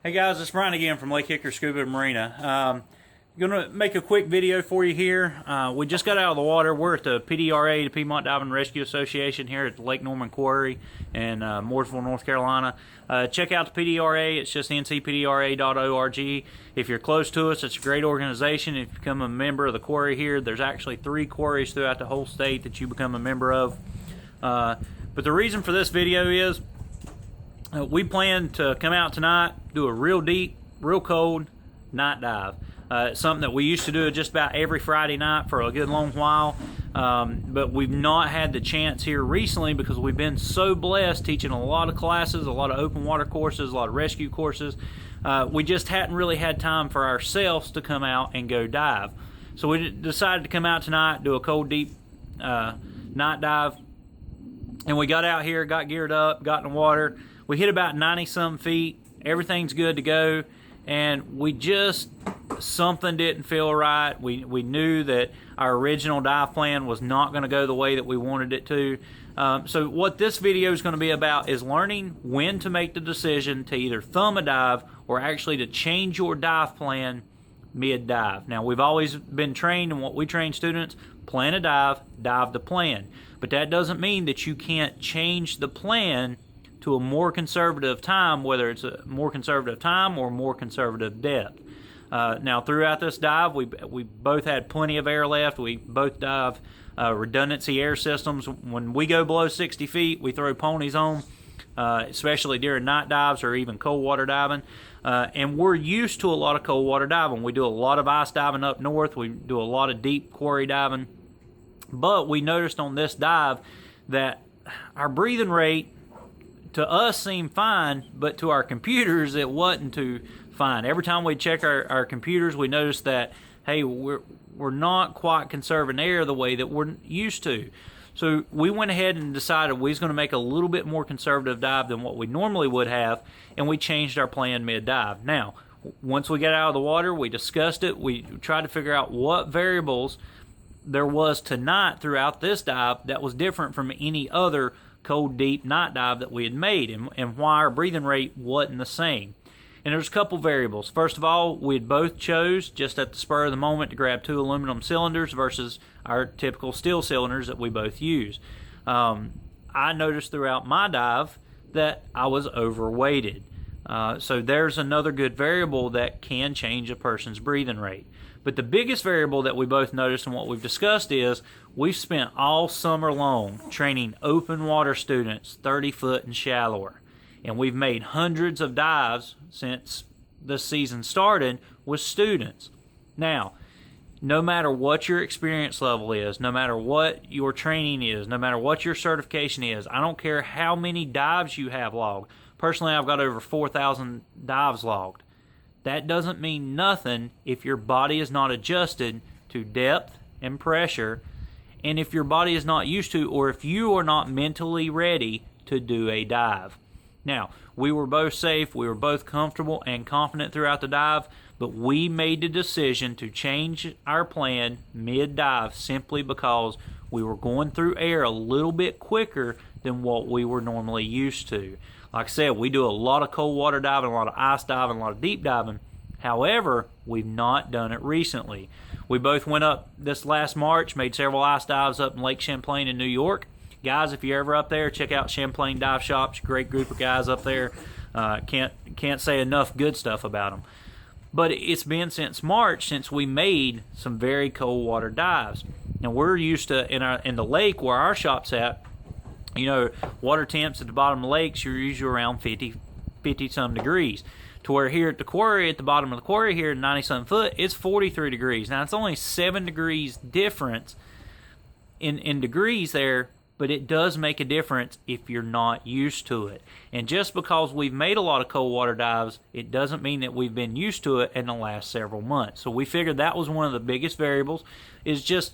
Hey guys, it's Brian again from LakeHickoryScuba and Marina. I'm going to make a quick video for you here. We just got out of the water. We're at the PDRA, the Piedmont Diving Rescue Association, here at the Lake Norman Quarry in Mooresville, North Carolina. Check out the PDRA. It's just ncpdra.org. If you're close to us, it's a great organization. If you become a member of the quarry here, there's actually 3 quarries throughout the whole state that you become a member of. But the reason for this video is we plan to come out tonight, do a real deep, real cold night dive. It's something that we used to do just about every Friday night for a good long while, but we've not had the chance here recently because we've been so blessed teaching a lot of classes, a lot of open water courses, a lot of rescue courses. We just hadn't really had time for ourselves to come out and go dive. So we decided to come out tonight, do a cold, deep night dive, and we got out here, got geared up, got in the water. We hit about 90-some feet. Everything's good to go, and something didn't feel right. We knew that our original dive plan was not going to go the way that we wanted it to. So what this video is going to be about is learning when to make the decision to either thumb a dive or actually to change your dive plan mid-dive. Now, we've always been trained in what we train students: plan a dive, dive the plan. But that doesn't mean that you can't change the plan to a more conservative time, whether it's a more conservative time or more conservative depth. Now, throughout this dive, we both had plenty of air left. We both dive redundancy air systems. When we go below 60 feet, we throw ponies on, especially during night dives or even cold water diving. And we're used to a lot of cold water diving. We do a lot of ice diving up north. We do a lot of deep quarry diving. But we noticed on this dive that our breathing rate to us seemed fine, but to our computers it wasn't too fine. Every time we check our computers, we noticed that, hey, we're not quite conserving air the way that we're used to. So we went ahead and decided we was going to make a little bit more conservative dive than what we normally would have, and we changed our plan mid-dive. Now, once we got out of the water, we discussed it. We tried to figure out what variables there was tonight throughout this dive that was different from any other cold, deep night dive that we had made, and why our breathing rate wasn't the same. And there's a couple variables. First of all, we had both chose just at the spur of the moment to grab 2 aluminum cylinders versus our typical steel cylinders that we both use. I noticed throughout my dive that I was overweighted. So there's another good variable that can change a person's breathing rate. But the biggest variable that we both noticed and what we've discussed is we've spent all summer long training open water students 30 foot and shallower. And we've made hundreds of dives since the season started with students. Now, no matter what your experience level is, no matter what your training is, no matter what your certification is, I don't care how many dives you have logged. Personally, I've got over 4,000 dives logged. That doesn't mean nothing if your body is not adjusted to depth and pressure, and if your body is not used to, or if you are not mentally ready to do a dive. Now, we were both safe, we were both comfortable and confident throughout the dive, but we made the decision to change our plan mid-dive simply because we were going through air a little bit quicker than what we were normally used to. Like I said, we do a lot of cold water diving, a lot of ice diving, a lot of deep diving. However, we've not done it recently. We both went up this last March, made several ice dives up in Lake Champlain in New York. Guys, if you're ever up there, check out Champlain Dive Shops. Great group of guys up there. Can't say enough good stuff about them. But it's been since March since we made some very cold water dives. Now, we're used to, in the lake where our shop's at, you know, water temps at the bottom of lakes, you're usually around 50-some degrees. To where here at the quarry, at the bottom of the quarry here, 90-some foot, it's 43 degrees. Now, it's only 7 degrees difference in degrees there, but it does make a difference if you're not used to it. And just because we've made a lot of cold water dives, it doesn't mean that we've been used to it in the last several months. So we figured that was one of the biggest variables, is just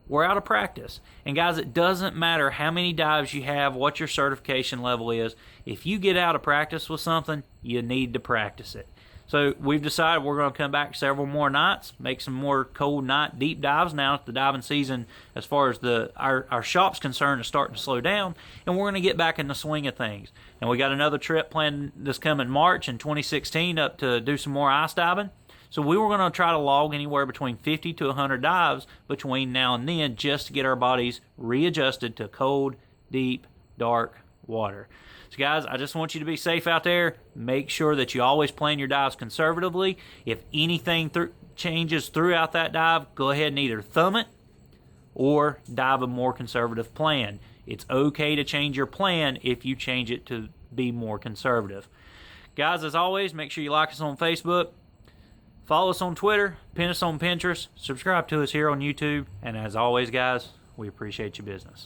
we're out of practice. And guys, it doesn't matter how many dives you have, what your certification level is. If you get out of practice with something, you need to practice it. So we've decided we're going to come back several more nights, make some more cold night deep dives now that the diving season, as far as our shop's concerned, is starting to slow down, and we're going to get back in the swing of things. And we got another trip planned this coming March in 2016 up to do some more ice diving. So we were going to try to log anywhere between 50 to 100 dives between now and then, just to get our bodies readjusted to cold, deep, dark water. So guys, I just want you to be safe out there. Make sure that you always plan your dives conservatively. If anything changes throughout that dive, go ahead and either thumb it or dive a more conservative plan. It's okay to change your plan if you change it to be more conservative. Guys, as always, make sure you like us on Facebook, follow us on Twitter, pin us on Pinterest, subscribe to us here on YouTube, and as always, guys, we appreciate your business.